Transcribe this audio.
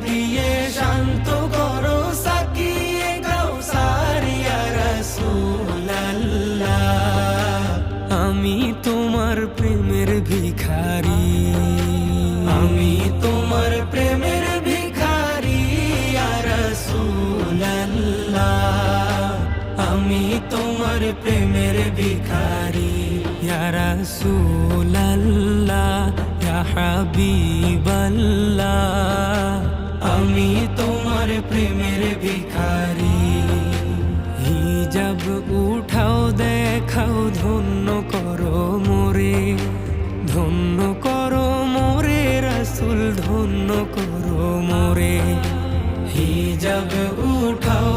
দিয়ে শান্ত করো সাকিয়ে কাউসার ইয়া রাসূলুল্লাহ। আমি তোমার প্রেমের ভিখারি, আমি তোমার প্রেমের ভিখারি ইয়া রাসূলুল্লাহ। আমি তোমার প্রেমের ভিখারি ইয়া রাসূলুল্লাহ ইয়া হাবিবাল্লাহ। আমি তোমার প্রেমের ভিখারি। হিজাব উঠাও দেখাও ধন্য করো মোরে, ধন্য করো মোরে রাসূল ধন্য করো মোরে। হিজাব উঠাও